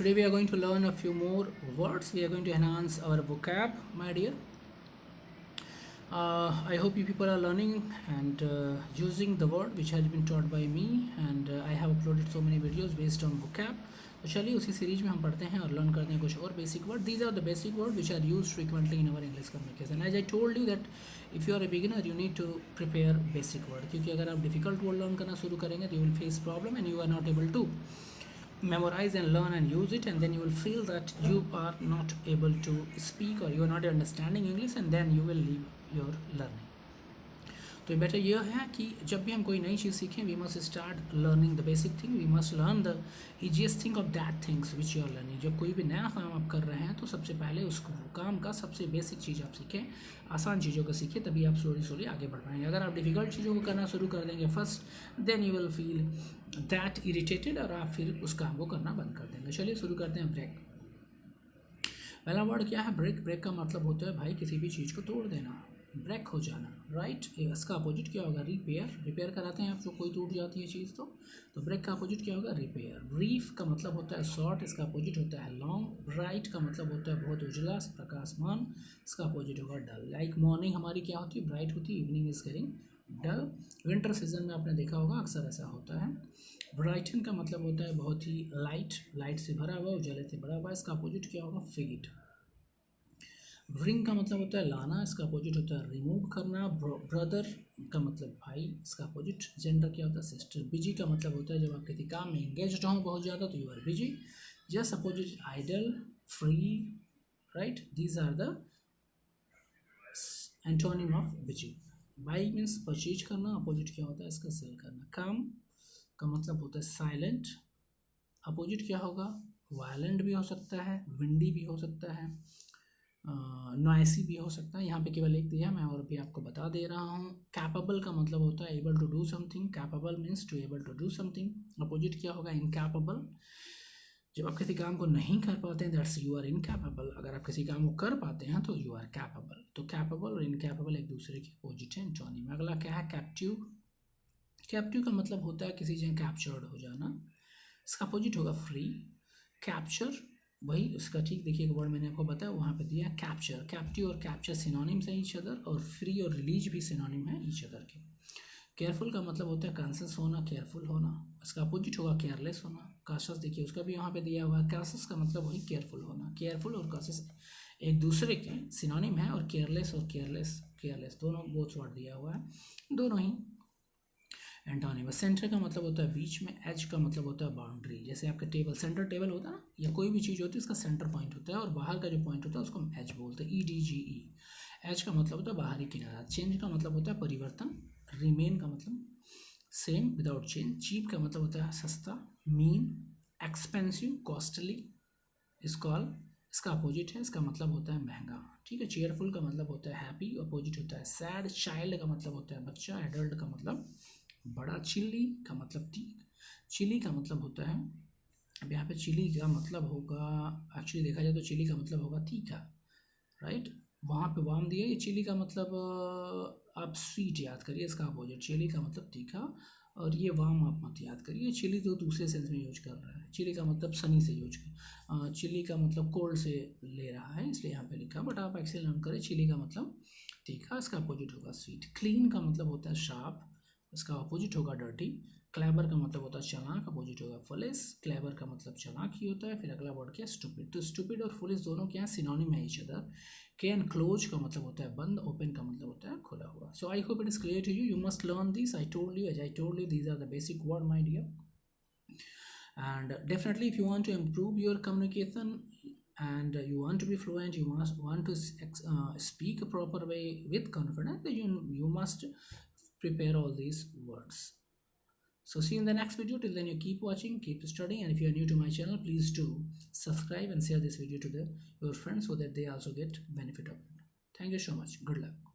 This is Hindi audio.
Today we are going to learn a few more words. We are going to enhance our vocab, my dear. I hope you people are learning and using the word which has been taught by me, and I have uploaded so many videos based on vocab. तो चलिए उसी सीरीज में हम पढ़ते हैं और लर्न करते हैं कुछ और basic word. These are the basic words which are used frequently in our English communication. As I told you that if you are a beginner you need to prepare basic word, क्योंकि अगर आप difficult word learn करना शुरू करेंगे तो you will face problem and you are not able to memorize and learn and use it, and then you will feel that you are not able to speak or you are not understanding English, and then you will leave your learning. तो बेटर यह है कि जब भी हम कोई नई चीज़ सीखें we must start learning the basic thing. We must learn the easiest thing of that things which you are learning. जब कोई भी नया काम आप कर रहे हैं तो सबसे पहले उस काम का सबसे बेसिक चीज़ आप सीखें, आसान चीज़ों को सीखें, तभी आप स्लोली आगे बढ़ पाएंगे. अगर आप डिफ़िकल्ट चीज़ों को करना शुरू कर देंगे first, then you will feel that irritated और आप फिर उस काम को करना बंद कर देंगे. चलिए शुरू करते हैं. ब्रेक. पहला वर्ड क्या है? ब्रेक. ब्रेक का मतलब होता है भाई किसी भी चीज़ को तोड़ देना, ब्रेक हो जाना, राइट. इसका अपोजिट क्या होगा? रिपेयर. रिपेयर कराते हैं आप जो कोई टूट जाती है चीज़ तो ब्रेक का अपोजिट क्या होगा? रिपेयर. ब्रीफ का मतलब होता है शॉर्ट, इसका अपोजिट होता है लॉन्ग. ब्राइट का मतलब होता है बहुत उजला, प्रकाशमान, इसका अपोजिट होगा डल. लाइक मॉर्निंग हमारी क्या होती है? ब्राइट होती है. Evening is getting dull. Winter season में आपने देखा होगा अक्सर ऐसा होता है. ब्राइटन का मतलब होता है बहुत ही लाइट, लाइट से भरा हुआ, उजाले से भरा हुआ. इसका अपोजिट क्या होगा? फेड. ब्रिंग का मतलब होता है लाना, इसका अपोजिट होता है रिमूव करना. ब्रदर का मतलब भाई, इसका अपोजिट जेंडर क्या होता है? सिस्टर. बिजी का मतलब होता है जब आप किसी काम में इंगेज हो बहुत ज़्यादा तो you are busy. Just opposite idle, free, right. These are the antonym of busy. Buy means purchase करना, अपोजिट क्या होता है इसका? सेल करना. काम का मतलब होता है साइलेंट, अपोजिट क्या होगा? वायलेंट भी हो सकता है, विंडी भी हो सकता है, नॉइसी भी हो सकता है. यहाँ पे केवल एक दिया, मैं और भी आपको बता दे रहा हूँ. कैपेबल का मतलब होता है able to do something. Capable means to able to do something. Opposite क्या होगा? इनकैपेबल. जब आप किसी काम को नहीं कर पाते हैं दैट्स यू आर इनकैपेबल. अगर आप किसी काम को कर पाते हैं तो यू आर कैपेबल. तो कैपेबल और इनकैपेबल एक दूसरे के अपोजिट है, एंटोनिम. अगला क्या है? कैप्टिव. कैप्टिव का मतलब होता है किसी जगह कैप्चर्ड हो जाना, इसका अपोजिट होगा फ्री. कैप्चर वही उसका ठीक देखिए एक वर्ड मैंने आपको बताया वहाँ पे दिया कैप्चर. कैप्टिव और कैप्चर सिनोनिम्स हैं ईच अदर, और फ्री और रिलीज भी सिनोनिम है ईच अदर के. केयरफुल का मतलब होता है कॉन्शियस होना, केयरफुल होना, इसका अपोजिट होगा केयरलेस होना. कॉशियस देखिए उसका भी यहाँ पे दिया हुआ है. कॉशियस का मतलब वही केयरफुल होना. केयरफुल और कॉशियस एक दूसरे के सिनोनिम है, और केयरलेस और केयरलेस दोनों बोथ वर्ड दिया हुआ है, दोनों ही एंटोनिम. सेंटर का मतलब होता है बीच में. एज का मतलब होता है बाउंड्री. जैसे आपका टेबल, सेंटर टेबल होता है ना, या कोई भी चीज़ होती है उसका सेंटर पॉइंट होता है, और बाहर का जो पॉइंट होता है उसको हम एज बोलते हैं. EDGE. एज का मतलब होता है बाहरी किनारा. चेंज का मतलब होता है परिवर्तन. रिमेन का मतलब सेम विदाउट चेंज. चीप का मतलब होता है सस्ता. Mean, expensive, costly. इसकॉल इसका अपोजिट है, इसका मतलब होता है महंगा, ठीक है. चेयरफुल का मतलब होता है हैप्पी, अपोजिट होता है सैड. चाइल्ड का मतलब होता है बच्चा. एडल्ट का मतलब बड़ा. चिल्ली का मतलब तीख. चिली का मतलब होता है, अब यहाँ पे चिली का मतलब होगा, एक्चुअली देखा जाए तो चिली का मतलब होगा तीखा, राइट. वहाँ पे वाम दिया. ये चिली का मतलब आप स्वीट याद करिए, इसका अपोजिट. चिली का मतलब तीखा, और ये वाम आप मत याद करिए. चिली तो दूसरे सेंस में यूज कर रहा है. चिली का मतलब सनी से यूज कर, चिली का मतलब कोल्ड से ले रहा है, इसलिए यहाँ पे लिखा, बट आप एक्चुअली लर्न करें. चिली का मतलब तीखा, इसका अपोजिट होगा स्वीट. क्लीन का मतलब होता है शार्प, इसका अपोजिट होगा डर्टी. क्लेवर का मतलब होता है चालाक, अपोजिट होगा फुलिश. क्लेवर का मतलब चालाक ही होता है. फिर अगला वर्ड क्या है? स्टूपिड. तो स्टूपिड और फुलिश दोनों क्या है? सिनोनिम है ईच अदर के. एंड क्लोज का मतलब होता है बंद. ओपन का मतलब होता है खुला हुआ. So I hope it is clear to you. You must learn this. I told you, as I told you, these are the basic word my dear. And definitely if you want to improve your communication and you want to be fluent, you must want to speak a proper way with confidence, then you must prepare all these words. So see you in the next video. Till then you keep watching, keep studying, and if you are new to my channel, please do subscribe and share this video to your friends so that they also get benefit of it. Thank you so much. Good luck.